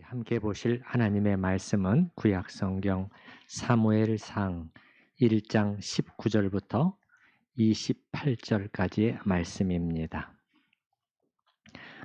함께 보실 하나님의 말씀은 구약성경 사무엘상 1장 19절부터 28절까지의 말씀입니다.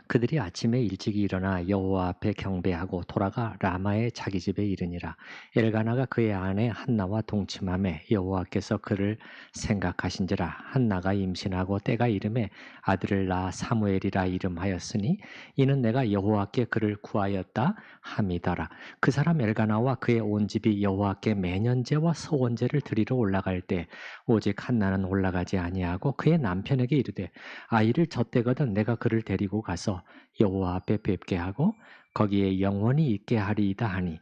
그들이 아침에 일찍 일어나 여호와 앞에 경배하고 돌아가 라마의 자기 집에 이르니라. 엘가나가 그의 아내 한나와 동침하매 여호와께서 그를 생각하신지라. 한나가 임신하고 때가 이름에 아들을 낳아 사무엘이라 이름하였으니 이는 내가 여호와께 그를 구하였다 함이더라. 그 사람 엘가나와 그의 온 집이 여호와께 매년제와 서원제를 드리러 올라갈 때 오직 한나는 올라가지 아니하고 그의 남편에게 이르되 아이를 젖대거든 내가 그를 데리고 가서 여호와 앞에 뵙게 하고 거기에 영원히 있게 하리이다 하니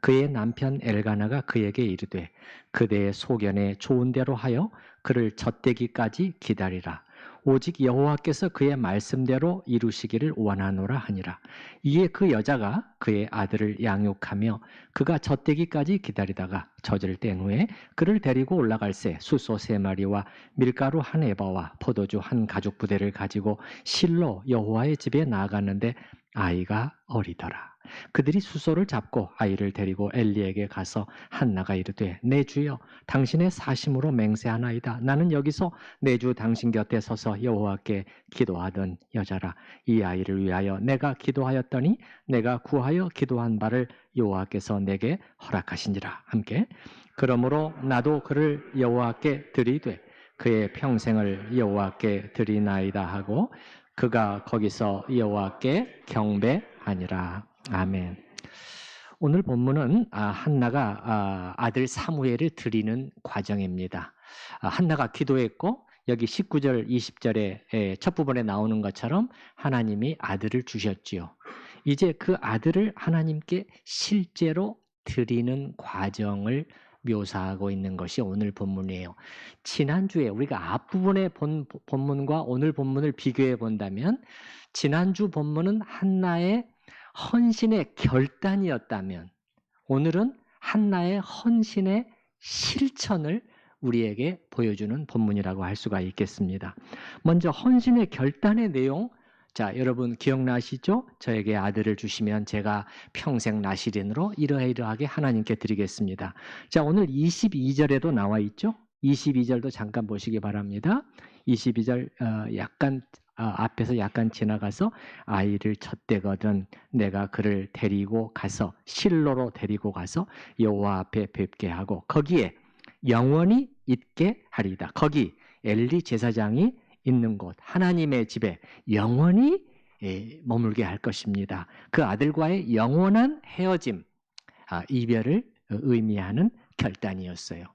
그의 남편 엘가나가 그에게 이르되 그대의 소견에 좋은 대로 하여 그를 젖대기까지 기다리라. 오직 여호와께서 그의 말씀대로 이루시기를 원하노라 하니라. 이에 그 여자가 그의 아들을 양육하며 그가 젖대기까지 기다리다가 젖을 뗀 후에 그를 데리고 올라갈새 숫소 3마리와 밀가루 한 에바와 포도주 한 가죽 부대를 가지고 실로 여호와의 집에 나아갔는데 아이가 어리더라. 그들이 숫소를 잡고 아이를 데리고 엘리에게 가서 한나가 이르되 내 주여 당신의 사심으로 맹세하나이다. 나는 여기서 내 주 당신 곁에 서서 여호와께 기도하던 여자라. 이 아이를 위하여 내가 기도하였더니 내가 구하여 기도한 바를 여호와께서 내게 허락하시니라. 함께 그러므로 나도 그를 여호와께 드리되 그의 평생을 여호와께 드리나이다 하고 그가 거기서 여호와께 경배하니라. 아멘. 오늘 본문은 한나가 아들 사무엘을 드리는 과정입니다. 한나가 기도했고 여기 19절, 20절에 첫 부분에 나오는 것처럼 하나님이 아들을 주셨지요. 이제 그 아들을 하나님께 실제로 드리는 과정을 묘사하고 있는 것이 오늘 본문이에요. 지난주에 우리가 앞부분의 본문과 오늘 본문을 비교해 본다면 지난주 본문은 한나의 헌신의 결단이었다면 오늘은 한나의 헌신의 실천을 우리에게 보여주는 본문이라고 할 수가 있겠습니다. 먼저 헌신의 결단의 내용, 자, 여러분 기억나시죠? 저에게 아들을 주시면 제가 평생 나시린으로 이러이러하게 하나님께 드리겠습니다. 자, 오늘 22절에도 나와 있죠? 22절도 잠깐 보시기 바랍니다. 22절 앞에서 약간 지나가서 아이를 젖대거든 내가 그를 데리고 가서 실로로 데리고 가서 여호와 앞에 뵙게 하고 거기에 영원히 있게 하리이다. 거기 엘리 제사장이 있는 곳 하나님의 집에 영원히 머물게 할 것입니다. 그 아들과의 영원한 헤어짐, 이별을 의미하는 결단이었어요.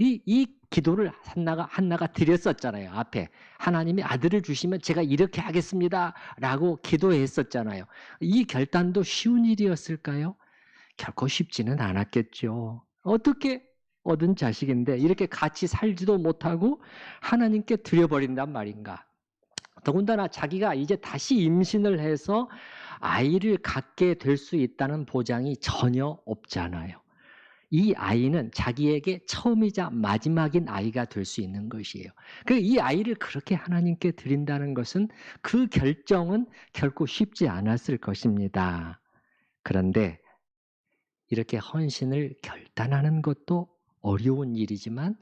이 기도를 한나가 드렸었잖아요. 앞에 하나님이 아들을 주시면 제가 이렇게 하겠습니다 라고 기도했었잖아요. 이 결단도 쉬운 일이었을까요? 결코 쉽지는 않았겠죠. 어떻게 얻은 자식인데 이렇게 같이 살지도 못하고 하나님께 드려버린단 말인가. 더군다나 자기가 이제 다시 임신을 해서 아이를 갖게 될 수 있다는 보장이 전혀 없잖아요. 이 아이는 자기에게 처음이자 마지막인 아이가 될 수 있는 것이에요. 이 아이를 그렇게 하나님께 드린다는 것은 그 결정은 결코 쉽지 않았을 것입니다. 그런데 이렇게 헌신을 결단하는 것도 어려운 일이지만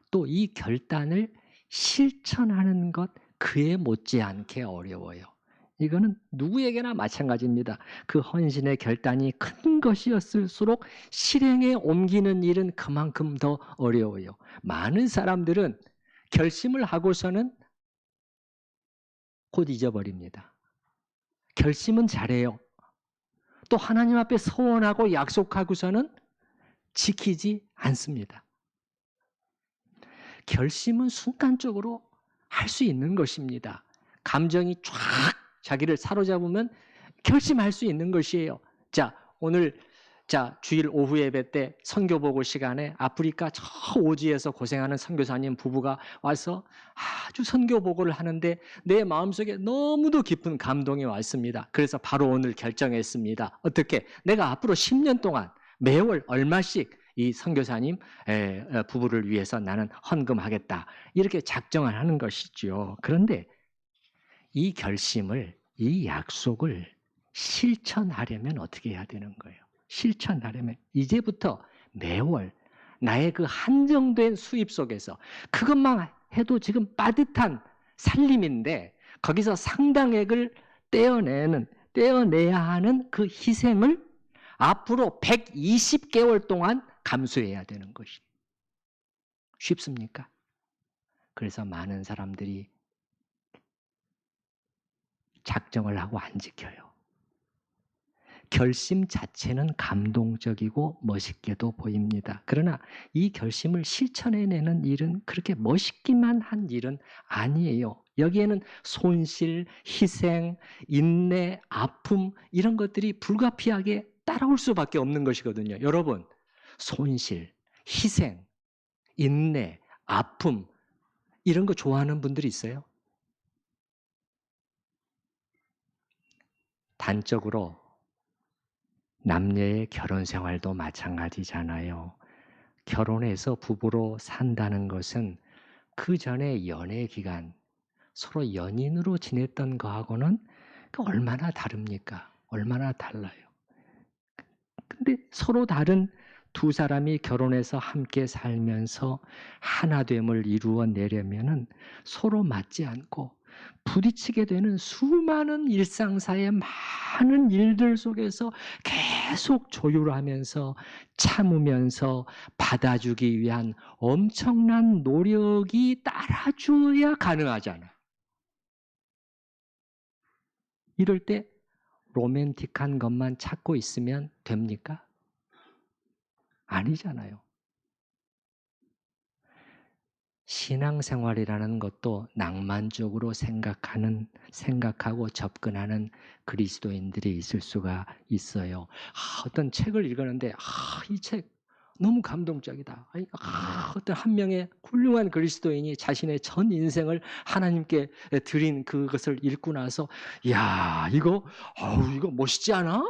또 이 결단을 실천하는 것 그에 못지않게 어려워요. 이거는 누구에게나 마찬가지입니다. 그 헌신의 결단이 큰 것이었을수록 실행에 옮기는 일은 그만큼 더 어려워요. 많은 사람들은 결심을 하고서는 곧 잊어버립니다. 결심은 잘해요. 또 하나님 앞에 서원하고 약속하고서는 지키지 않습니다. 결심은 순간적으로 할 수 있는 것입니다. 감정이 쫙 자기를 사로잡으면 결심할 수 있는 것이에요. 자, 오늘 주일 오후 예배 때 선교 보고 시간에 아프리카 저 오지에서 고생하는 선교사님 부부가 와서 아주 선교 보고를 하는데 내 마음속에 너무도 깊은 감동이 왔습니다. 그래서 바로 오늘 결정했습니다. 어떻게? 내가 앞으로 10년 동안 매월 얼마씩 이 선교사님 부부를 위해서 나는 헌금하겠다. 이렇게 작정을 하는 것이죠. 그런데 이 결심을, 이 약속을 실천하려면 어떻게 해야 되는 거예요? 실천하려면 이제부터 매월 나의 그 한정된 수입 속에서 그것만 해도 지금 빠듯한 살림인데 거기서 상당액을 떼어내야 하는 그 희생을 앞으로 120개월 동안 감수해야 되는 것이 쉽습니까? 그래서 많은 사람들이 작정을 하고 안 지켜요. 결심 자체는 감동적이고 멋있게도 보입니다. 그러나 이 결심을 실천해내는 일은 그렇게 멋있기만 한 일은 아니에요. 여기에는 손실, 희생, 인내, 아픔 이런 것들이 불가피하게 따라올 수밖에 없는 것이거든요. 여러분, 손실, 희생, 인내, 아픔 이런 거 좋아하는 분들이 있어요? 단적으로 남녀의 결혼 생활도 마찬가지잖아요. 결혼해서 부부로 산다는 것은 그 전에 연애 기간, 서로 연인으로 지냈던 거하고는 얼마나 다릅니까? 얼마나 달라요. 근데 서로 다른 두 사람이 결혼해서 함께 살면서 하나됨을 이루어내려면은 서로 맞지 않고 부딪히게 되는 수많은 일상사의 많은 일들 속에서 계속 조율하면서 참으면서 받아주기 위한 엄청난 노력이 따라줘야 가능하잖아요. 이럴 때 로맨틱한 것만 찾고 있으면 됩니까? 아니잖아요. 신앙생활이라는 것도 낭만적으로 생각하고 접근하는 그리스도인들이 있을 수가 있어요. 어떤 책을 읽었는데, 이 책 너무 감동적이다. 어떤 한 명의 훌륭한 그리스도인이 자신의 전 인생을 하나님께 드린 그것을 읽고 나서, 야, 이거 멋있지 않아?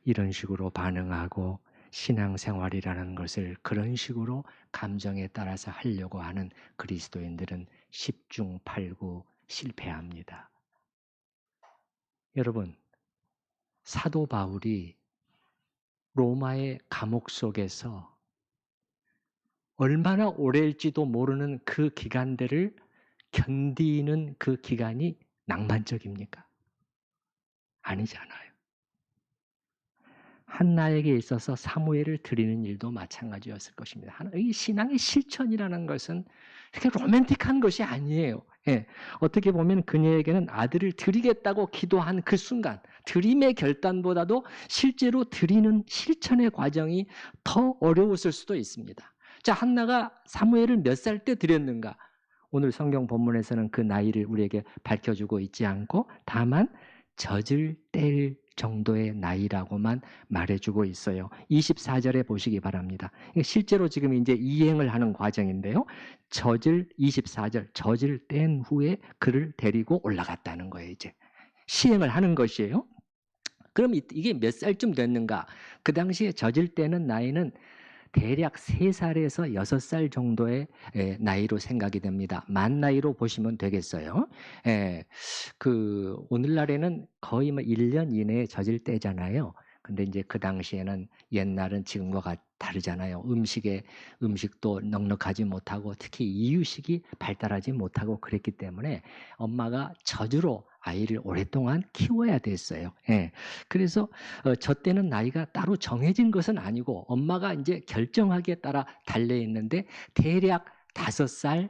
이런 식으로 반응하고 신앙생활이라는 것을 그런 식으로 감정에 따라서 하려고 하는 그리스도인들은 10중 8구 실패합니다. 여러분, 사도 바울이 로마의 감옥 속에서 얼마나 오래일지도 모르는 그 기간들을 견디는 그 기간이 낭만적입니까? 아니잖아요. 한나에게 있어서 사무엘을 드리는 일도 마찬가지였을 것입니다. 이 신앙의 실천이라는 것은 이렇게 로맨틱한 것이 아니에요. 예, 어떻게 보면 그녀에게는 아들을 드리겠다고 기도한 그 순간, 드림의 결단보다도 실제로 드리는 실천의 과정이 더 어려웠을 수도 있습니다. 자, 한나가 사무엘을 몇 살 때 드렸는가? 오늘 성경 본문에서는 그 나이를 우리에게 밝혀주고 있지 않고 다만 젖을 뗄 정도의 나이라고만 말해주고 있어요. 24절에 보시기 바랍니다. 실제로 지금 이제 이행을 하는 과정인데요. 24절, 젖을 뗀 후에 그를 데리고 올라갔다는 거예요. 이제 시행을 하는 것이에요. 그럼 이게 몇 살쯤 됐는가? 그 당시에 젖을 떼는 나이는 대략 3살에서 6살 정도의 나이로 생각이 됩니다. 만 나이로 보시면 되겠어요. 오늘날에는 거의 1년 이내에 젖을 때잖아요. 근데 이제 그 당시에는 옛날은 지금과 다르잖아요. 음식도 넉넉하지 못하고 특히 이유식이 발달하지 못하고 그랬기 때문에 엄마가 젖으로 아이를 오랫동안 키워야 됐어요. 그래서 젖대는 나이가 따로 정해진 것은 아니고 엄마가 이제 결정하기에 따라 달려 있는데 대략 5살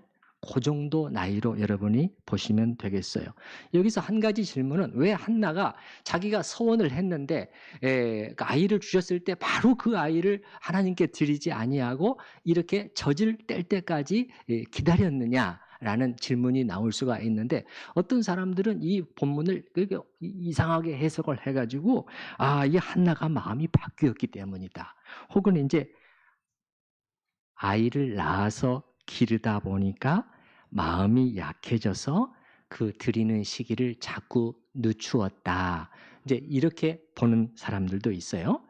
그 정도 나이로 여러분이 보시면 되겠어요. 여기서 한 가지 질문은 왜 한나가 자기가 서원을 했는데 아이를 주셨을 때 바로 그 아이를 하나님께 드리지 아니하고 이렇게 젖을 뗄 때까지 기다렸느냐? 라는 질문이 나올 수가 있는데 어떤 사람들은 이 본문을 이상하게 해석을 해가지고 이 한나가 마음이 바뀌었기 때문이다. 혹은 이제 아이를 낳아서 기르다 보니까 마음이 약해져서 그 드리는 시기를 자꾸 늦추었다. 이제 이렇게 보는 사람들도 있어요.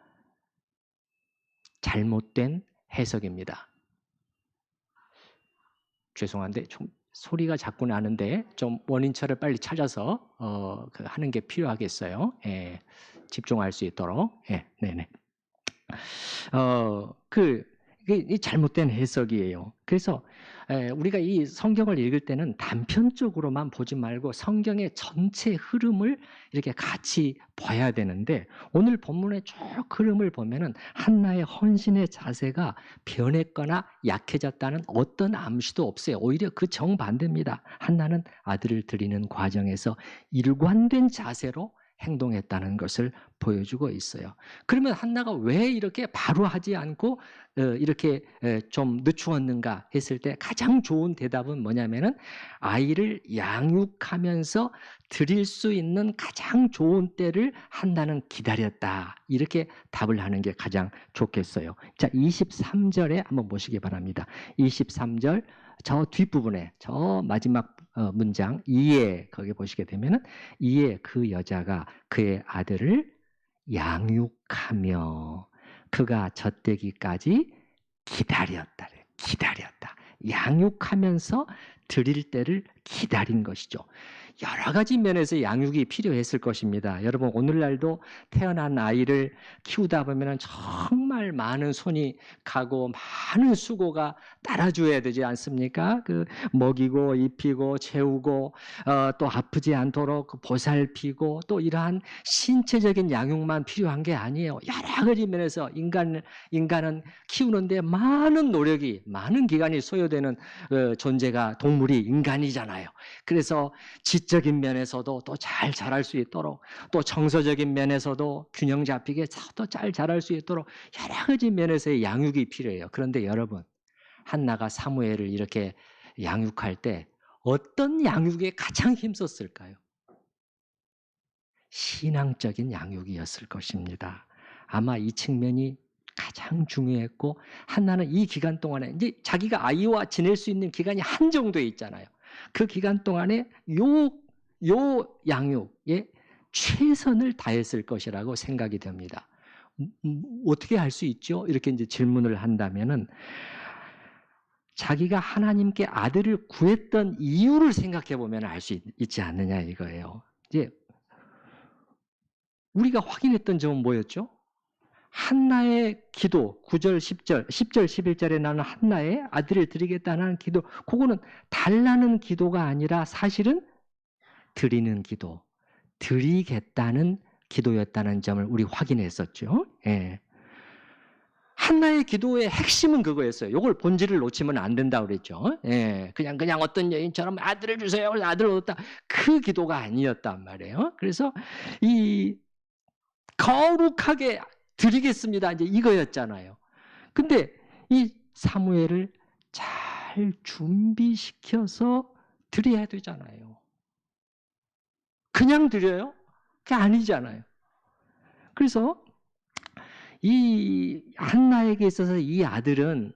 잘못된 해석입니다. 죄송한데 좀 소리가 자꾸 나는데 좀 원인처를 빨리 찾아서 하는 게 필요하겠어요. 예, 집중할 수 있도록. 예, 네네. 이게 이 잘못된 해석이에요. 그래서 우리가 이 성경을 읽을 때는 단편적으로만 보지 말고 성경의 전체 흐름을 이렇게 같이 봐야 되는데, 오늘 본문의 쭉 흐름을 보면은 한나의 헌신의 자세가 변했거나 약해졌다는 어떤 암시도 없어요. 오히려 그 정반대입니다. 한나는 아들을 드리는 과정에서 일관된 자세로 행동했다는 것을 보여주고 있어요. 그러면 한나가 왜 이렇게 바로 하지 않고 이렇게 좀 늦추었는가 했을 때 가장 좋은 대답은 뭐냐면은, 아이를 양육하면서 드릴 수 있는 가장 좋은 때를 한나는 기다렸다, 이렇게 답을 하는 게 가장 좋겠어요. 자, 23절에 한번 보시기 바랍니다. 23절 저 뒷부분에 저 마지막 문장 이에 거기 보시게 되면은, 이에 그 여자가 그의 아들을 양육하며 그가 젖되기까지 기다렸다. 기다렸다. 양육하면서 드릴 때를 기다린 것이죠. 여러 가지 면에서 양육이 필요했을 것입니다. 여러분, 오늘날도 태어난 아이를 키우다 보면 정말 많은 손이 가고 많은 수고가 따라줘야 되지 않습니까? 먹이고 입히고 재우고 또 아프지 않도록 보살피고, 또 이러한 신체적인 양육만 필요한 게 아니에요. 여러 가지 면에서 인간은 키우는데 많은 노력이, 많은 기간이 소요되는 존재가, 동물이 인간이잖아요. 그래서 지적인 면에서도 또 잘 자랄 수 있도록, 또 정서적인 면에서도 균형 잡히게 또 잘 자랄 수 있도록 여러 가지 면에서의 양육이 필요해요. 그런데 여러분, 한나가 사무엘을 이렇게 양육할 때 어떤 양육에 가장 힘썼을까요? 신앙적인 양육이었을 것입니다. 아마 이 측면이 가장 중요했고, 한나는 이 기간 동안에 이제 자기가 아이와 지낼 수 있는 기간이 한정돼 있잖아요. 그 기간 동안에 요 양육에 최선을 다했을 것이라고 생각이 됩니다. 어떻게 할 수 있죠? 이렇게 이제 질문을 한다면은, 자기가 하나님께 아들을 구했던 이유를 생각해 보면 알 수 있지 않느냐 이거예요. 이제 우리가 확인했던 점은 뭐였죠? 한나의 기도, 9절, 10절, 10절, 11절에 나는 한나의 아들을 드리겠다는 기도, 그거는 달라는 기도가 아니라 사실은 드리는 기도, 드리겠다는 기도였다는 점을 우리 확인했었죠. 예. 한나의 기도의 핵심은 그거였어요. 이걸 본질을 놓치면 안 된다고 그랬죠. 예. 그냥 어떤 여인처럼 아들을 주세요. 아들을 얻었다. 그 기도가 아니었단 말이에요. 그래서 이 거룩하게 드리겠습니다, 이제 이거였잖아요. 근데 이 사무엘을 잘 준비시켜서 드려야 되잖아요. 그냥 드려요? 그게 아니잖아요. 그래서 이 한나에게 있어서 이 아들은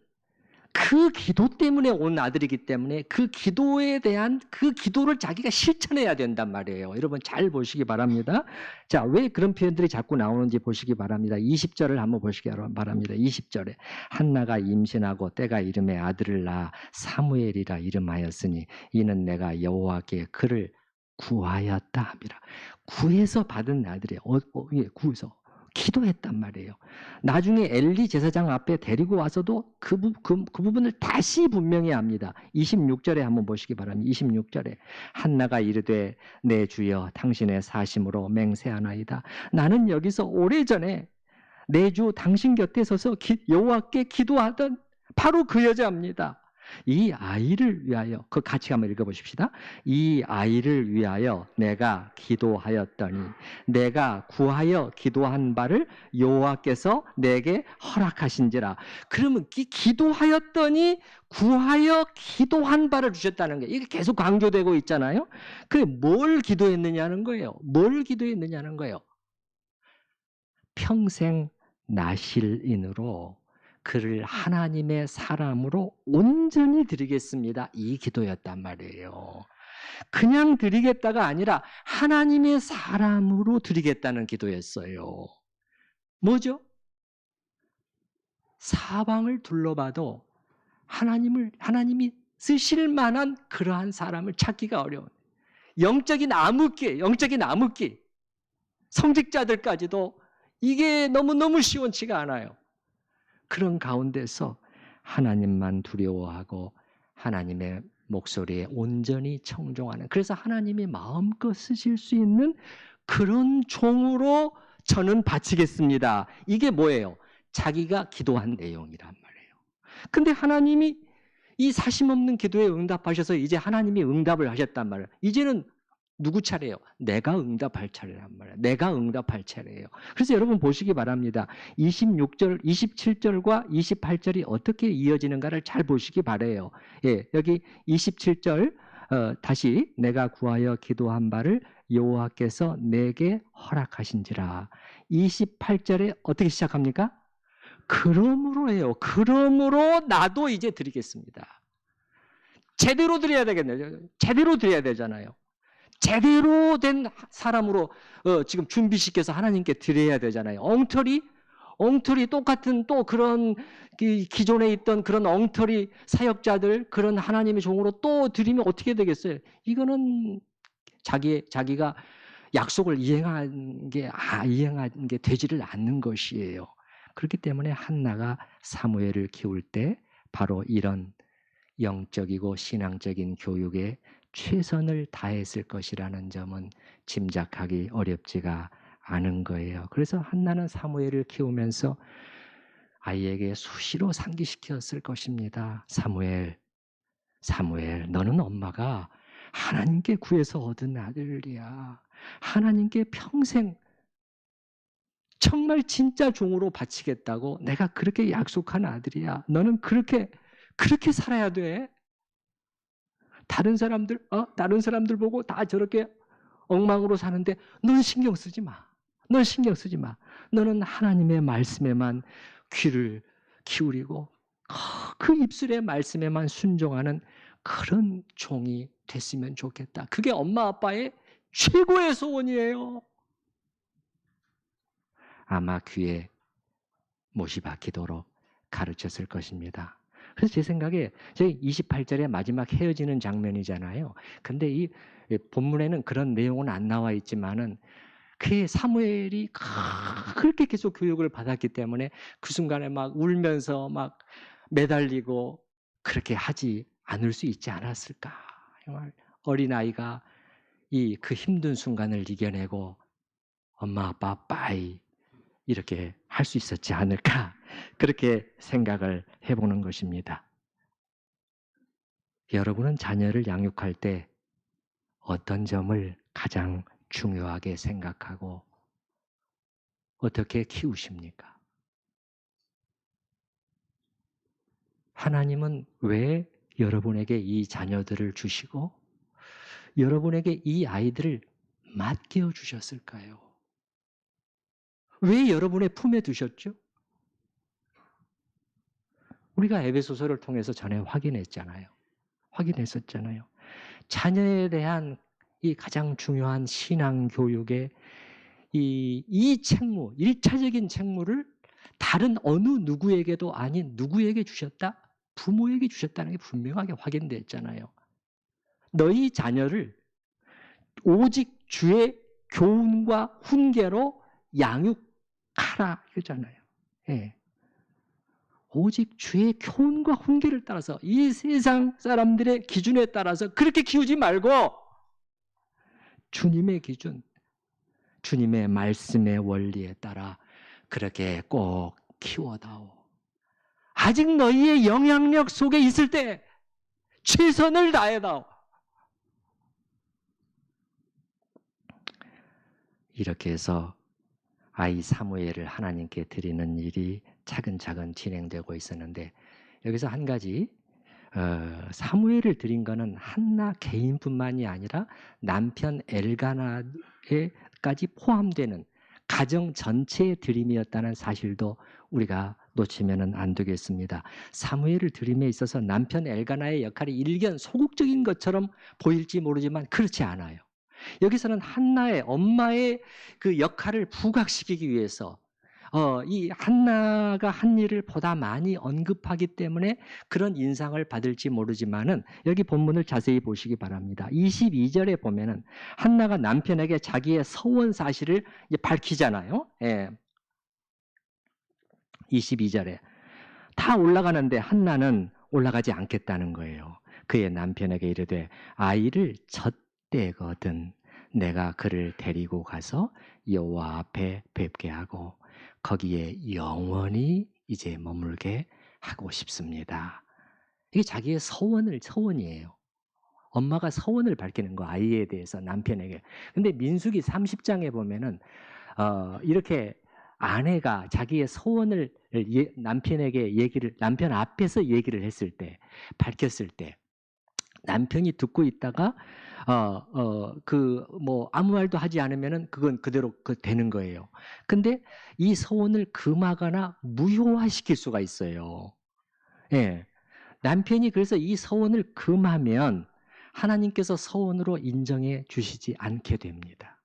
그 기도 때문에 온 아들이기 때문에 그 기도에 대한 그 기도를 자기가 실천해야 된단 말이에요. 여러분 잘 보시기 바랍니다. 자, 왜 그런 표현들이 자꾸 나오는지 보시기 바랍니다. 20절을 한번 보시기 바랍니다. 20절에 한나가 임신하고 때가 이름에 아들을 낳아 사무엘이라 이름하였으니 이는 내가 여호와께 그를 구하였다 함이라. 구해서 받은 아들이에요. 구해서. 기도했단 말이에요. 나중에 엘리 제사장 앞에 데리고 와서도 그 부분을 다시 분명히 합니다. 26절에 한번 보시기 바랍니다. 26절에 한나가 이르되 내 주여 당신의 사심으로 맹세하나이다. 나는 여기서 오래전에 내 주 당신 곁에 서서 여호와께 기도하던 바로 그 여자입니다. 이 아이를 위하여, 그 같이 한번 읽어보십시다. 이 아이를 위하여 내가 기도하였더니 내가 구하여 기도한 바를 여호와께서 내게 허락하신지라. 그러면 기도하였더니 구하여 기도한 바를 주셨다는 거예요. 이게 계속 강조되고 있잖아요. 그래, 뭘 기도했느냐는 거예요. 뭘 기도했느냐는 거예요. 평생 나실인으로 그를 하나님의 사람으로 온전히 드리겠습니다, 이 기도였단 말이에요. 그냥 드리겠다가 아니라 하나님의 사람으로 드리겠다는 기도였어요. 뭐죠? 사방을 둘러봐도 하나님이 쓰실 만한 그러한 사람을 찾기가 어려운 영적인 암흑기, 성직자들까지도 이게 너무너무 시원치가 않아요. 그런 가운데서 하나님만 두려워하고 하나님의 목소리에 온전히 청종하는, 그래서 하나님이 마음껏 쓰실 수 있는 그런 종으로 저는 바치겠습니다. 이게 뭐예요? 자기가 기도한 내용이란 말이에요. 근데 하나님이 이 사심없는 기도에 응답하셔서 이제 하나님이 응답을 하셨단 말이에요. 이제는 누구 차례예요? 내가 응답할 차례란 말이에요. 내가 응답할 차례예요. 그래서 여러분 보시기 바랍니다. 26절, 27절과 28절이 어떻게 이어지는가를 잘 보시기 바라요. 예, 여기 27절 다시 내가 구하여 기도한 바를 여호와께서 내게 허락하신지라. 28절에 어떻게 시작합니까? 그러므로예요. 그러므로 나도 이제 드리겠습니다. 제대로 드려야 되겠네요. 제대로 드려야 되잖아요. 제대로 된 사람으로 지금 준비시켜서 하나님께 드려야 되잖아요. 엉터리 똑같은 또 그런 기존에 있던 그런 엉터리 사역자들, 그런 하나님의 종으로 또 드리면 어떻게 되겠어요? 이거는 자기가 약속을 이행한 게 되지를 않는 것이에요. 그렇기 때문에 한나가 사무엘을 키울 때 바로 이런 영적이고 신앙적인 교육에 최선을 다했을 것이라는 점은 짐작하기 어렵지가 않은 거예요. 그래서 한나는 사무엘을 키우면서 아이에게 수시로 상기시켰을 것입니다. 사무엘, 너는 엄마가 하나님께 구해서 얻은 아들이야. 하나님께 평생 정말 진짜 종으로 바치겠다고 내가 그렇게 약속한 아들이야. 너는 그렇게 살아야 돼. 다른 사람들 보고 다 저렇게 엉망으로 사는데 넌 신경 쓰지 마. 너는 하나님의 말씀에만 귀를 기울이고 그 입술의 말씀에만 순종하는 그런 종이 됐으면 좋겠다. 그게 엄마 아빠의 최고의 소원이에요. 아마 귀에 못이 박히도록 가르쳤을 것입니다. 그래서 제 생각에 저희 28절에 마지막 헤어지는 장면이잖아요. 근데 이 본문에는 그런 내용은 안 나와 있지만은 그 사무엘이 그렇게 계속 교육을 받았기 때문에 그 순간에 막 울면서 막 매달리고 그렇게 하지 않을 수 있지 않았을까. 정말 어린아이가 그 힘든 순간을 이겨내고 엄마 아빠 빠이 이렇게 할 수 있었지 않을까, 그렇게 생각을 해보는 것입니다. 여러분은 자녀를 양육할 때 어떤 점을 가장 중요하게 생각하고 어떻게 키우십니까? 하나님은 왜 여러분에게 이 자녀들을 주시고 여러분에게 이 아이들을 맡겨 주셨을까요? 왜 여러분의 품에 두셨죠? 우리가 에베소서를 통해서 전에 확인했었잖아요. 자녀에 대한 이 가장 중요한 신앙 교육의 이 책무, 1차적인 책무를 다른 어느 누구에게도 아닌 누구에게 주셨다? 부모에게 주셨다는 게 분명하게 확인됐잖아요. 너희 자녀를 오직 주의 교훈과 훈계로 양육하라 이거잖아요. 예. 오직 주의 교훈과 훈계를 따라서 이 세상 사람들의 기준에 따라서 그렇게 키우지 말고 주님의 기준, 주님의 말씀의 원리에 따라 그렇게 꼭 키워다오. 아직 너희의 영향력 속에 있을 때 최선을 다해다오. 이렇게 해서 아이 사무엘을 하나님께 드리는 일이 차근차근 진행되고 있었는데, 여기서 한 가지, 사무엘을 드린 것은 한나 개인뿐만이 아니라 남편 엘가나에까지 포함되는 가정 전체의 드림이었다는 사실도 우리가 놓치면 안 되겠습니다. 사무엘을 드림에 있어서 남편 엘가나의 역할이 일견 소극적인 것처럼 보일지 모르지만 그렇지 않아요. 여기서는 한나의 엄마의 그 역할을 부각시키기 위해서 이 한나가 한 일을 보다 많이 언급하기 때문에 그런 인상을 받을지 모르지만은 여기 본문을 자세히 보시기 바랍니다. 22절에 보면은 한나가 남편에게 자기의 서원 사실을 이제 밝히잖아요. 예. 22절에 다 올라가는데 한나는 올라가지 않겠다는 거예요. 그의 남편에게 이르되 아이를 젖대거든 내가 그를 데리고 가서 여호와 앞에 뵙게 하고 거기에 영원히 이제 머물게 하고 싶습니다. 이게 자기의 서원이에요. 엄마가 서원을 밝히는 거 아이에 대해서 남편에게. 근데 민수기 30장에 보면은 이렇게 아내가 자기의 소원을 남편에게 남편 앞에서 얘기를 했을 때, 밝혔을 때, 남편이 듣고 있다가 아무 말도 하지 않으면은 그건 그대로 되는 거예요. 근데 이 소원을 금하거나 무효화시킬 수가 있어요. 예. 남편이 그래서 이 소원을 금하면 하나님께서 소원으로 인정해 주시지 않게 됩니다.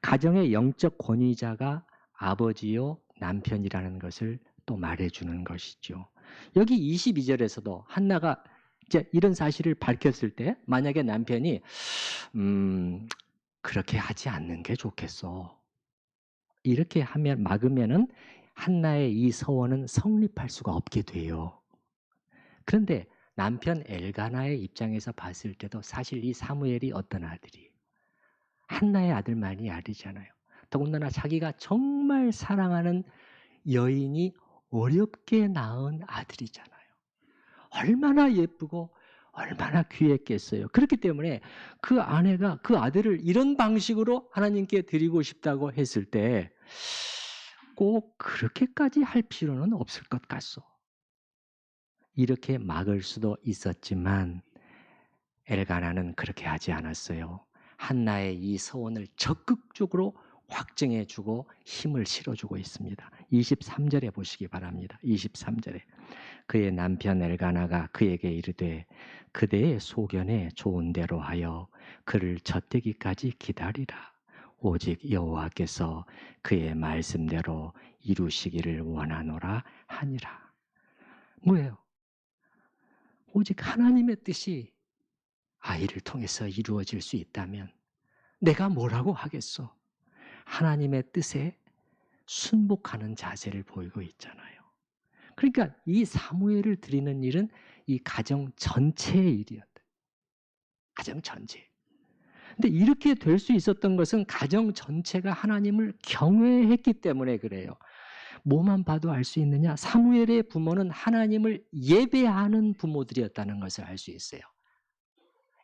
가정의 영적 권위자가 아버지요 남편이라는 것을 또 말해주는 것이죠. 여기 22절에서도 한나가 이제 이런 사실을 밝혔을 때 만약에 남편이 그렇게 하지 않는 게 좋겠어. 이렇게 하면 막으면은 한나의 이 서원은 성립할 수가 없게 돼요. 그런데 남편 엘가나의 입장에서 봤을 때도 사실 이 사무엘이 어떤 아들이 한나의 아들만이 아니잖아요. 더군다나 자기가 정말 사랑하는 여인이 어렵게 낳은 아들이잖아요. 얼마나 예쁘고 얼마나 귀했겠어요. 그렇기 때문에 그 아내가 그 아들을 이런 방식으로 하나님께 드리고 싶다고 했을 때 꼭 그렇게까지 할 필요는 없을 것 같소. 이렇게 막을 수도 있었지만 엘가나는 그렇게 하지 않았어요. 한나의 이 소원을 적극적으로 확증해주고 힘을 실어주고 있습니다. 23절에 보시기 바랍니다. 23절에 그의 남편 엘가나가 그에게 이르되 그대의 소견에 좋은 대로 하여 그를 젖대기까지 기다리라. 오직 여호와께서 그의 말씀대로 이루시기를 원하노라 하니라. 뭐예요? 오직 하나님의 뜻이 아이를 통해서 이루어질 수 있다면 내가 뭐라고 하겠어? 하나님의 뜻에 순복하는 자세를 보이고 있잖아요. 그러니까 이 사무엘을 드리는 일은 이 가정 전체의 일이었다. 가정 전체. 근데 이렇게 될 수 있었던 것은 가정 전체가 하나님을 경외했기 때문에 그래요. 뭐만 봐도 알 수 있느냐? 사무엘의 부모는 하나님을 예배하는 부모들이었다는 것을 알 수 있어요.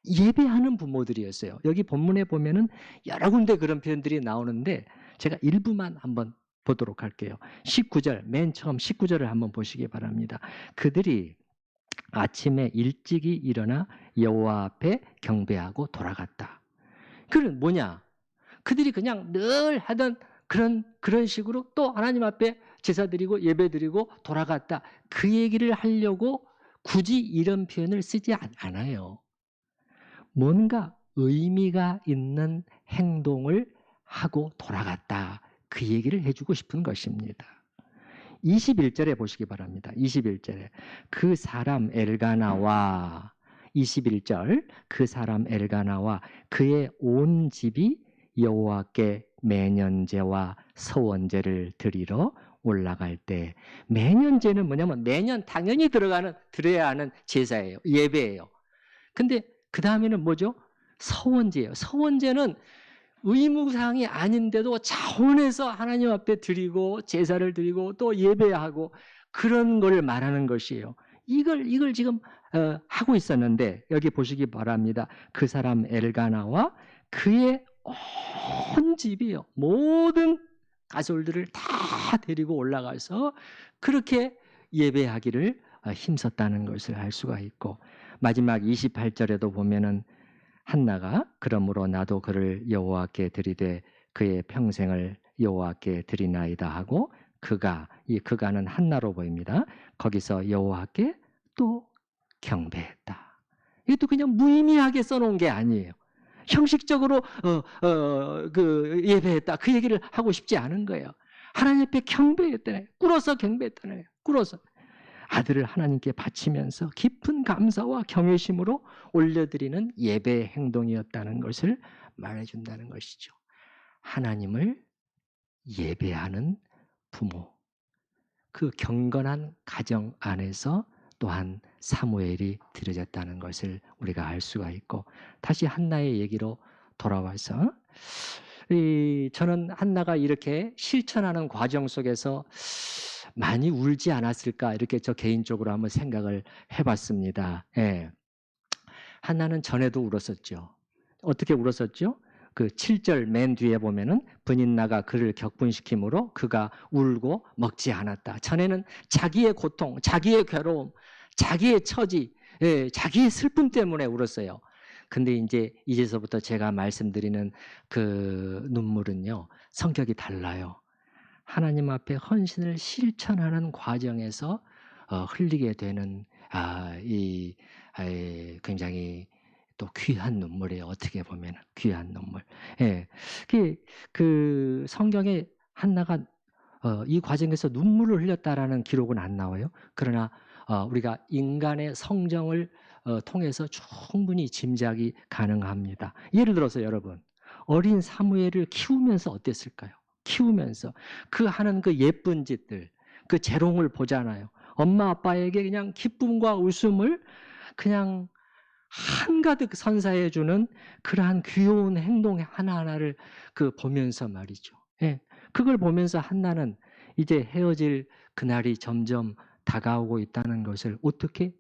예배하는 부모들이었어요. 여기 본문에 보면은 여러 군데 그런 표현들이 나오는데 제가 일부만 한번 보도록 할게요. 19절, 맨 처음 19절을 한번 보시기 바랍니다. 그들이 아침에 일찍이 일어나 여호와 앞에 경배하고 돌아갔다. 그건 뭐냐? 그들이 그냥 늘 하던 그런 식으로 또 하나님 앞에 제사 드리고 예배 드리고 돌아갔다. 그 얘기를 하려고 굳이 이런 표현을 쓰지 않아요. 뭔가 의미가 있는 행동을 하고 돌아갔다. 그 얘기를 해주고 싶은 것입니다. 21절에 보시기 바랍니다. 21절에 그 사람 엘가나와 21절 그 사람 엘가나와 그의 온 집이 여호와께 매년제와 서원제를 드리러 올라갈 때 매년제는 뭐냐면 매년 당연히 드려야 하는 제사예요. 예배예요. 근데 그 다음에는 뭐죠? 서원제예요. 서원제는 의무사항이 아닌데도 자원해서 하나님 앞에 드리고 제사를 드리고 또 예배하고 그런 걸 말하는 것이에요. 이걸 지금 하고 있었는데 여기 보시기 바랍니다. 그 사람 엘가나와 그의 온 집이요. 모든 가솔들을 다 데리고 올라가서 그렇게 예배하기를 힘썼다는 것을 알 수가 있고 마지막 28절에도 보면은 한나가 그러므로 나도 그를 여호와께 드리되 그의 평생을 여호와께 드리나이다 하고 그가는 한나로 보입니다. 거기서 여호와께 또 경배했다. 이것도 그냥 무의미하게 써놓은 게 아니에요. 형식적으로 예배했다 그 얘기를 하고 싶지 않은 거예요. 하나님 앞에 경배했다네. 꿇어서 경배했다네. 꿇어서. 아들을 하나님께 바치면서 깊은 감사와 경외심으로 올려드리는 예배 행동이었다는 것을 말해준다는 것이죠. 하나님을 예배하는 부모, 그 경건한 가정 안에서 또한 사무엘이 드려졌다는 것을 우리가 알 수가 있고, 다시 한나의 얘기로 돌아와서 저는 한나가 이렇게 실천하는 과정 속에서 많이 울지 않았을까, 이렇게 저 개인적으로 한번 생각을 해봤습니다. 예. 한나는 전에도 울었었죠. 어떻게 울었었죠? 그 7절 맨 뒤에 보면은 분인나가 그를 격분시키므로 그가 울고 먹지 않았다. 전에는 자기의 고통, 자기의 괴로움, 자기의 처지, 예, 자기의 슬픔 때문에 울었어요. 근데 이제서부터 제가 말씀드리는 그 눈물은요, 성격이 달라요. 하나님 앞에 헌신을 실천하는 과정에서 흘리게 되는 굉장히 또 귀한 눈물이에요. 어떻게 보면 귀한 눈물. 예, 그 성경에 한나가 이 과정에서 눈물을 흘렸다라는 기록은 안 나와요. 그러나 우리가 인간의 성정을 통해서 충분히 짐작이 가능합니다. 예를 들어서 여러분, 어린 사무엘을 키우면서 어땠을까요? 키우면서 그 하는 그 예쁜 짓들, 그 재롱을 보잖아요. 엄마 아빠에게 그냥 기쁨과 웃음을 그냥 한가득 선사해주는 그러한 귀여운 행동 하나하나를 보면서 말이죠. 예, 그걸 보면서 한나는 이제 헤어질 그날이 점점 다가오고 있다는 것을 어떻게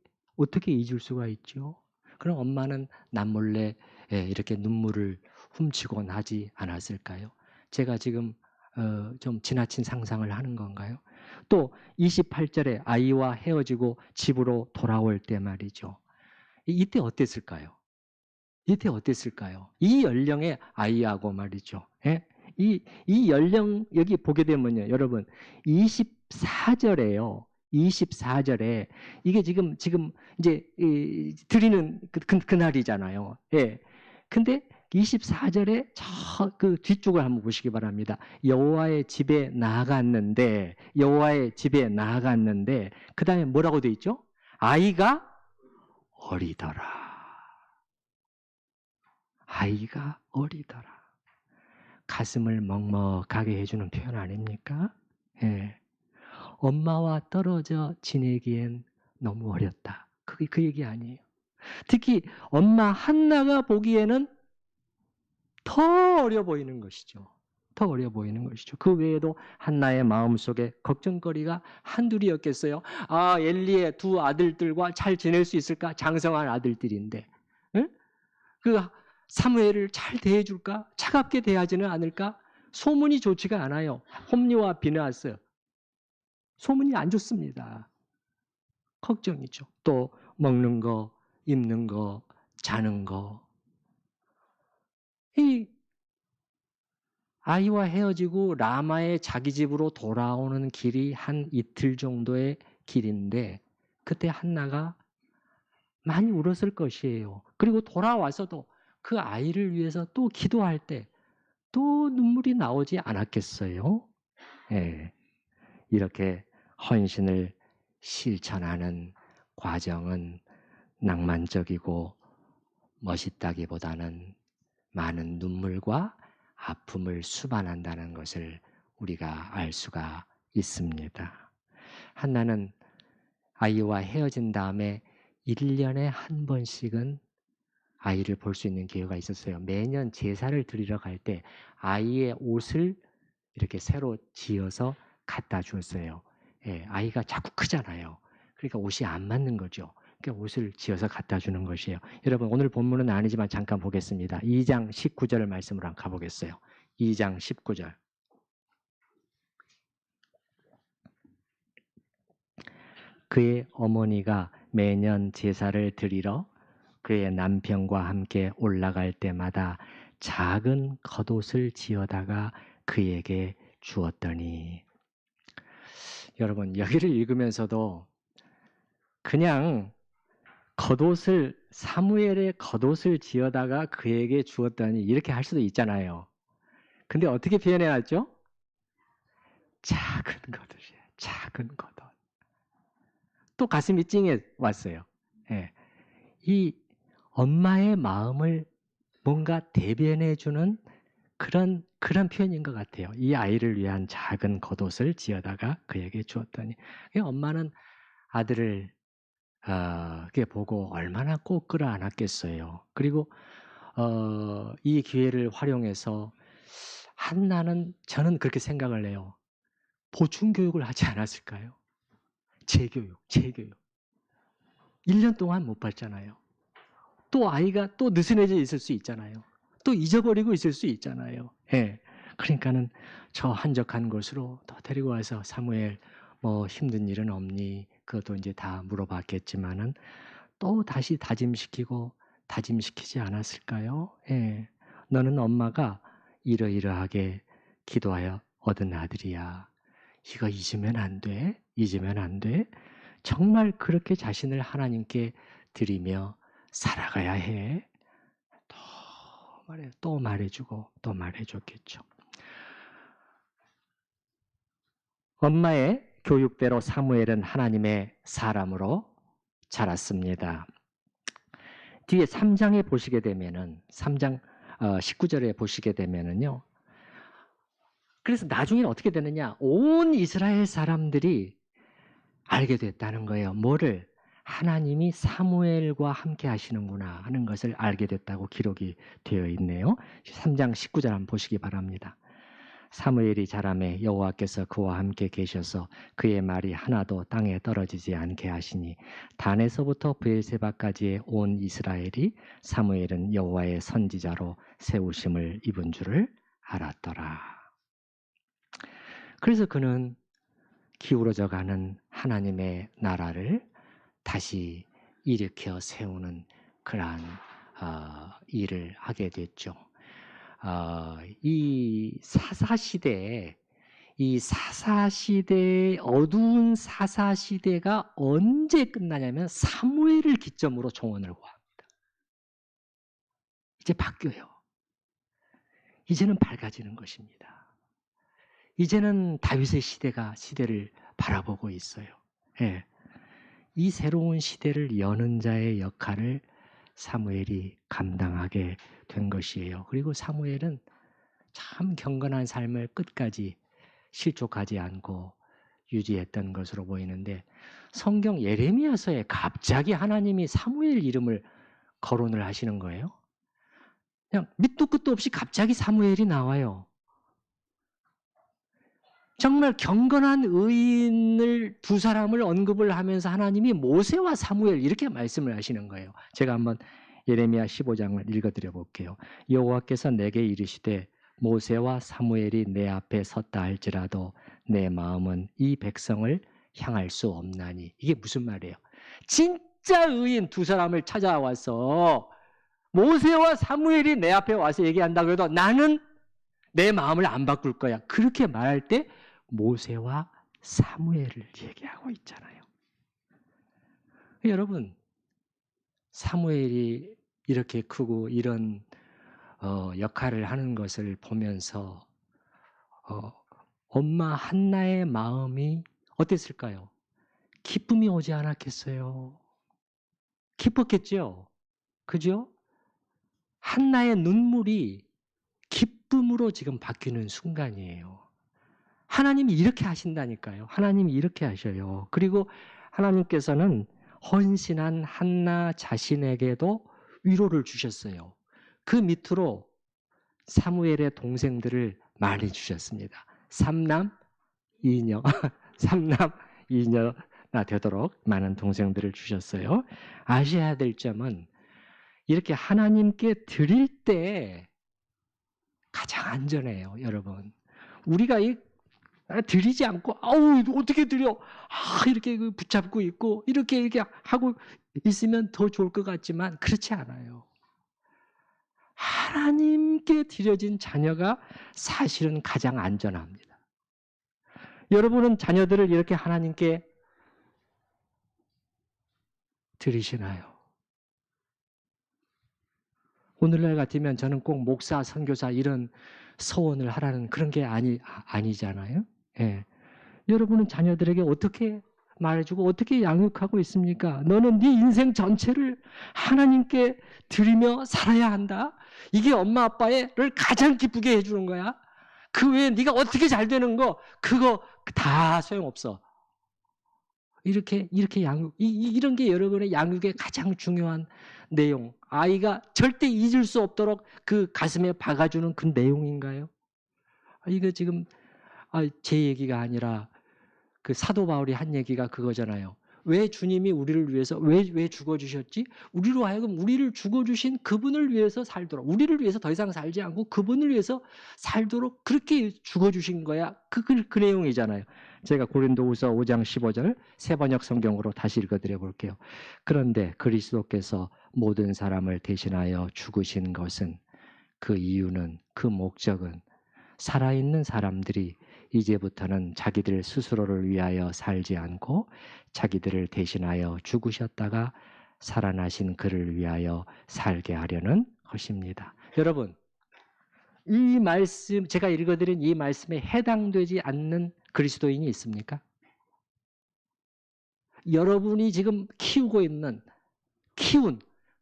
잊을 수가 있죠? 그럼 엄마는 남몰래 이렇게 눈물을 훔치곤 하지 않았을까요? 제가 지금 좀 지나친 상상을 하는 건가요? 또 28절에 아이와 헤어지고 집으로 돌아올 때 말이죠. 이때 어땠을까요? 이때 어땠을까요? 이 연령의 아이하고 말이죠. 예? 이 연령 여기 보게 되면요, 여러분 24절에요. 24절에 이게 지금 이제 드리는 그날이잖아요. 예. 근데 24절에 저 그 뒤쪽을 한번 보시기 바랍니다. 여호와의 집에 나아갔는데 그다음에 뭐라고 돼 있죠? 아이가 어리더라. 아이가 어리더라. 가슴을 먹먹하게 해주는 표현 아닙니까? 예. 엄마와 떨어져 지내기엔 너무 어렸다. 그게 그 얘기 아니에요. 특히 엄마 한나가 보기에는 더 어려 보이는 것이죠. 더 어려 보이는 것이죠. 그 외에도 한나의 마음속에 걱정거리가 한둘이었겠어요. 엘리의 두 아들들과 잘 지낼 수 있을까? 장성한 아들들인데. 응? 그 사무엘을 잘 대해줄까? 차갑게 대하지는 않을까? 소문이 좋지가 않아요. 홈리와 비느하스. 소문이 안 좋습니다. 걱정이죠. 또 먹는 거, 입는 거, 자는 거. 이 아이와 헤어지고 라마의 자기 집으로 돌아오는 길이 한 이틀 정도의 길인데 그때 한나가 많이 울었을 것이에요. 그리고 돌아와서도 그 아이를 위해서 또 기도할 때 또 눈물이 나오지 않았겠어요? 예, 이렇게 헌신을 실천하는 과정은 낭만적이고 멋있다기보다는 많은 눈물과 아픔을 수반한다는 것을 우리가 알 수가 있습니다. 한나는 아이와 헤어진 다음에 1년에 한 번씩은 아이를 볼 수 있는 기회가 있었어요. 매년 제사를 드리러 갈 때 아이의 옷을 이렇게 새로 지어서 갖다 줬어요. 예, 아이가 자꾸 크잖아요. 그러니까 옷이 안 맞는 거죠. 그러니까 옷을 지어서 갖다 주는 것이에요. 여러분 오늘 본문은 아니지만 잠깐 보겠습니다. 2장 19절 말씀으로 한번 가보겠어요. 2장 19절. 그의 어머니가 매년 제사를 드리러 그의 남편과 함께 올라갈 때마다 작은 겉옷을 지어다가 그에게 주었더니, 여러분 여기를 읽으면서도 그냥 겉옷을 사무엘의 겉옷을 지어다가 그에게 주었더니 이렇게 할 수도 있잖아요. 근데 어떻게 표현해 놨죠? 작은 겉옷이에요. 작은 겉옷. 또 가슴이 찡해 왔어요. 예. 이 엄마의 마음을 뭔가 대변해주는 그런 표현인 것 같아요. 이 아이를 위한 작은 겉옷을 지어다가 그에게 주었더니 엄마는 아들을 그게 보고 얼마나 꼭 끌어안았겠어요. 그리고 이 기회를 활용해서 한나는 저는 그렇게 생각을 해요. 보충 교육을 하지 않았을까요? 재교육. 1년 동안 못 봤잖아요. 또 아이가 또 느슨해져 있을 수 있잖아요. 또 잊어버리고 있을 수 있잖아요. 예. 그러니까는 저 한적한 곳으로 또 데리고 와서 사무엘 뭐 힘든 일은 없니? 그것도 이제 다 물어봤겠지만은 또 다시 다짐시키지 않았을까요? 예. 너는 엄마가 이러이러하게 기도하여 얻은 아들이야. 이거 잊으면 안 돼. 잊으면 안 돼. 정말 그렇게 자신을 하나님께 드리며 살아가야 해. 또 말해주고 또 말해줬겠죠. 엄마의 교육대로 사무엘은 하나님의 사람으로 자랐습니다. 뒤에 3장에 보시게 되면은 3장 19절에 보시게 되면은요. 그래서 나중에는 어떻게 되느냐? 온 이스라엘 사람들이 알게 됐다는 거예요. 뭐를? 하나님이 사무엘과 함께 하시는구나 하는 것을 알게 됐다고 기록이 되어 있네요. 3장 19절 한번 보시기 바랍니다. 사무엘이 자라매 여호와께서 그와 함께 계셔서 그의 말이 하나도 땅에 떨어지지 않게 하시니 단에서부터 브엘세바까지의 온 이스라엘이 사무엘은 여호와의 선지자로 세우심을 입은 줄을 알았더라. 그래서 그는 기울어져 가는 하나님의 나라를 다시 일으켜 세우는 그러한 일을 하게 됐죠. 이 사사시대에 어두운 사사시대가 언제 끝나냐면 사무엘을 기점으로 종언을 구합니다. 이제 바뀌어요. 이제는 밝아지는 것입니다. 이제는 다윗의 시대를 바라보고 있어요. 예. 이 새로운 시대를 여는 자의 역할을 사무엘이 감당하게 된 것이에요. 그리고 사무엘은 참 경건한 삶을 끝까지 실족하지 않고 유지했던 것으로 보이는데 성경 예레미야서에 갑자기 하나님이 사무엘 이름을 거론을 하시는 거예요. 그냥 밑도 끝도 없이 갑자기 사무엘이 나와요. 정말 경건한 의인을 두 사람을 언급을 하면서 하나님이 모세와 사무엘 이렇게 말씀을 하시는 거예요. 제가 한번 예레미야 15장을 읽어드려 볼게요. 여호와께서 내게 이르시되 모세와 사무엘이 내 앞에 섰다 할지라도 내 마음은 이 백성을 향할 수 없나니. 이게 무슨 말이에요? 진짜 의인 두 사람을 찾아와서 모세와 사무엘이 내 앞에 와서 얘기한다고 해도 나는 내 마음을 안 바꿀 거야. 그렇게 말할 때 모세와 사무엘을 얘기하고 있잖아요. 여러분, 사무엘이 이렇게 크고 이런 역할을 하는 것을 보면서 엄마 한나의 마음이 어땠을까요? 기쁨이 오지 않았겠어요? 기뻤겠죠? 그죠? 한나의 눈물이 기쁨으로 지금 바뀌는 순간이에요. 하나님이 이렇게 하신다니까요. 하나님이 이렇게 하셔요. 그리고 하나님께서는 헌신한 한나 자신에게도 위로를 주셨어요. 그 밑으로 사무엘의 동생들을 많이 주셨습니다. 3남 2녀, 3남 2녀나 되도록 많은 동생들을 주셨어요. 아셔야 될 점은 이렇게 하나님께 드릴 때 가장 안전해요, 여러분. 우리가 드리지 않고 아우 어떻게 드려? 이렇게 붙잡고 있고 이렇게 하고 있으면 더 좋을 것 같지만 그렇지 않아요. 하나님께 드려진 자녀가 사실은 가장 안전합니다. 여러분은 자녀들을 이렇게 하나님께 드리시나요? 오늘날 같으면 저는 꼭 목사, 선교사 이런 서원을 하라는 그런 게 아니잖아요. 예. 여러분은 자녀들에게 어떻게 말해주고 어떻게 양육하고 있습니까? 너는 네 인생 전체를 하나님께 드리며 살아야 한다. 이게 엄마 아빠를 가장 기쁘게 해주는 거야. 그 외에 네가 어떻게 잘 되는 거 그거 다 소용없어. 이렇게 양육 이런 게 여러분의 양육의 가장 중요한 내용. 아이가 절대 잊을 수 없도록 그 가슴에 박아주는 그 내용인가요? 이거 지금 제 얘기가 아니라 그 사도 바울이 한 얘기가 그거잖아요. 왜 주님이 우리를 위해서 왜 죽어주셨지? 우리로 하여금 우리를 죽어주신 그분을 위해서 살도록, 우리를 위해서 더 이상 살지 않고 그분을 위해서 살도록 그렇게 죽어주신 거야. 그 내용이잖아요. 제가 고린도후서 5장 15절 새 번역 성경으로 다시 읽어드려 볼게요. 그런데 그리스도께서 모든 사람을 대신하여 죽으신 것은, 그 이유는, 그 목적은 살아있는 사람들이 이제부터는 자기들 스스로를 위하여 살지 않고 자기들을 대신하여 죽으셨다가 살아나신 그를 위하여 살게 하려는 것입니다. 여러분, 이 말씀, 제가 읽어드린 이 말씀에 해당되지 않는 그리스도인이 있습니까? 여러분이 지금 키운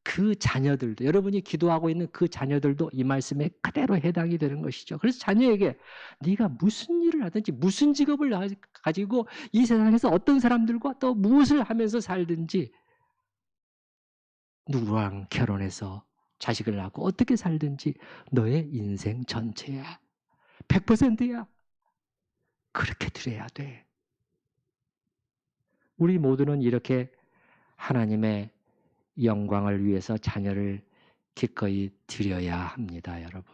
그 자녀들도, 여러분이 기도하고 있는 그 자녀들도 이 말씀에 그대로 해당이 되는 것이죠. 그래서 자녀에게 네가 무슨 일을 하든지 무슨 직업을 가지고 이 세상에서 어떤 사람들과 또 무엇을 하면서 살든지, 누구랑 결혼해서 자식을 낳고 어떻게 살든지 너의 인생 전체야. 100%야. 그렇게 드려야 돼. 우리 모두는 이렇게 하나님의 영광을 위해서 자녀를 기꺼이 드려야 합니다, 여러분.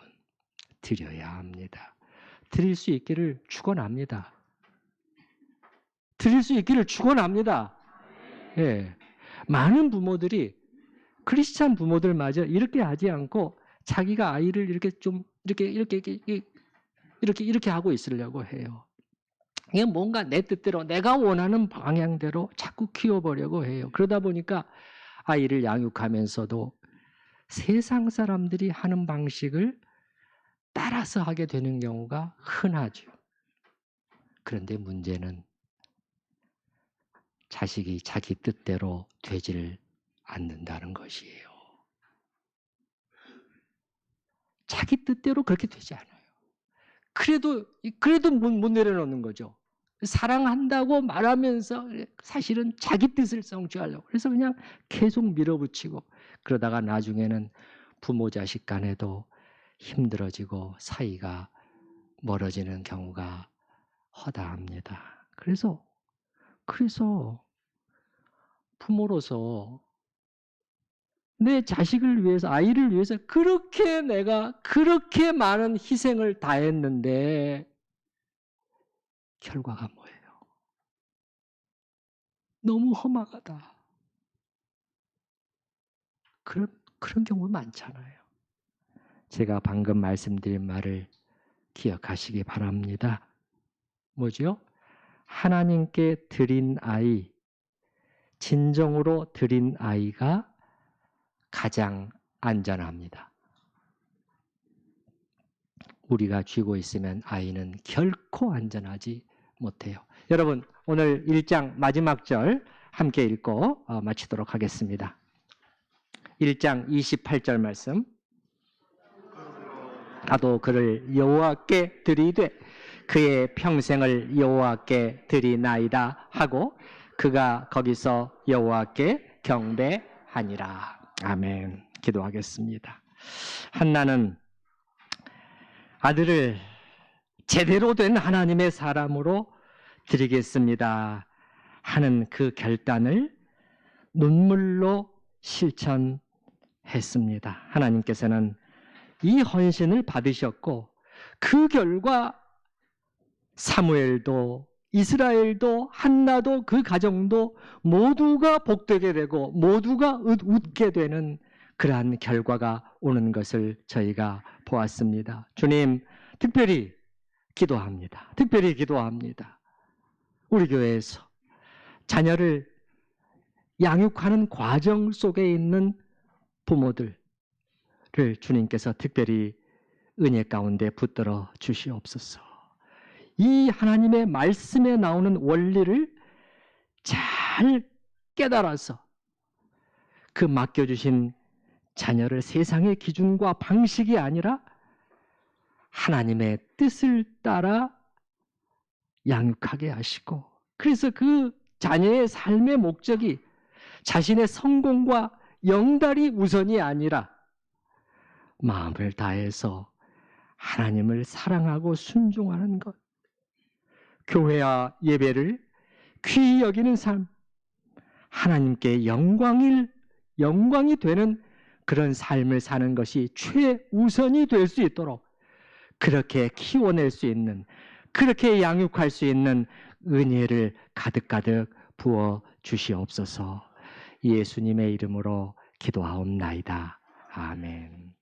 드려야 합니다. 드릴 수 있기를 축원합니다. 드릴 수 있기를 축원합니다. 예. 많은 부모들이, 크리스찬 부모들마저 이렇게 하지 않고 자기가 아이를 이렇게 좀 이렇게 하고 있으려고 해요. 이게 뭔가 내 뜻대로, 내가 원하는 방향대로 자꾸 키워보려고 해요. 그러다 보니까 아이를 양육하면서도 세상 사람들이 하는 방식을 따라서 하게 되는 경우가 흔하죠. 그런데 문제는 자식이 자기 뜻대로 되질 않는다는 것이에요. 자기 뜻대로 그렇게 되지 않아요. 그래도 못 내려놓는 거죠. 사랑한다고 말하면서 사실은 자기 뜻을 성취하려고. 그래서 그냥 계속 밀어붙이고, 그러다가 나중에는 부모 자식 간에도 힘들어지고 사이가 멀어지는 경우가 허다합니다. 그래서 부모로서 내 자식을 위해서, 아이를 위해서 내가 그렇게 많은 희생을 다했는데 결과가 뭐예요? 너무 험악하다. 그런 경우 많잖아요. 제가 방금 말씀드린 말을 기억하시기 바랍니다. 뭐죠? 하나님께 드린 아이, 진정으로 드린 아이가 가장 안전합니다. 우리가 쥐고 있으면 아이는 결코 안전하지 못해요. 여러분, 오늘 1장 마지막 절 함께 읽고 마치도록 하겠습니다. 1장 28절 말씀. 나도 그를 여호와께 드리되 그의 평생을 여호와께 드리나이다 하고 그가 거기서 여호와께 경배하니라. 아멘. 기도하겠습니다. 한나는 아들을 제대로 된 하나님의 사람으로 드리겠습니다 하는 그 결단을 눈물로 실천했습니다. 하나님께서는 이 헌신을 받으셨고, 그 결과 사무엘도, 이스라엘도, 한나도, 그 가정도 모두가 복되게 되고 모두가 웃게 되는 그러한 결과가 오는 것을 저희가 보았습니다. 주님, 특별히 기도합니다. 특별히 기도합니다. 우리 교회에서 자녀를 양육하는 과정 속에 있는 부모들을 주님께서 특별히 은혜 가운데 붙들어 주시옵소서. 이 하나님의 말씀에 나오는 원리를 잘 깨달아서 그 맡겨주신 자녀를 세상의 기준과 방식이 아니라 하나님의 뜻을 따라 양육하게 하시고, 그래서 그 자녀의 삶의 목적이 자신의 성공과 영달이 우선이 아니라 마음을 다해서 하나님을 사랑하고 순종하는 것, 교회와 예배를 귀히 여기는 삶, 하나님께 영광이 되는 그런 삶을 사는 것이 최우선이 될 수 있도록 그렇게 키워낼 수 있는, 그렇게 양육할 수 있는 은혜를 가득가득 부어 주시옵소서. 예수님의 이름으로 기도하옵나이다. 아멘.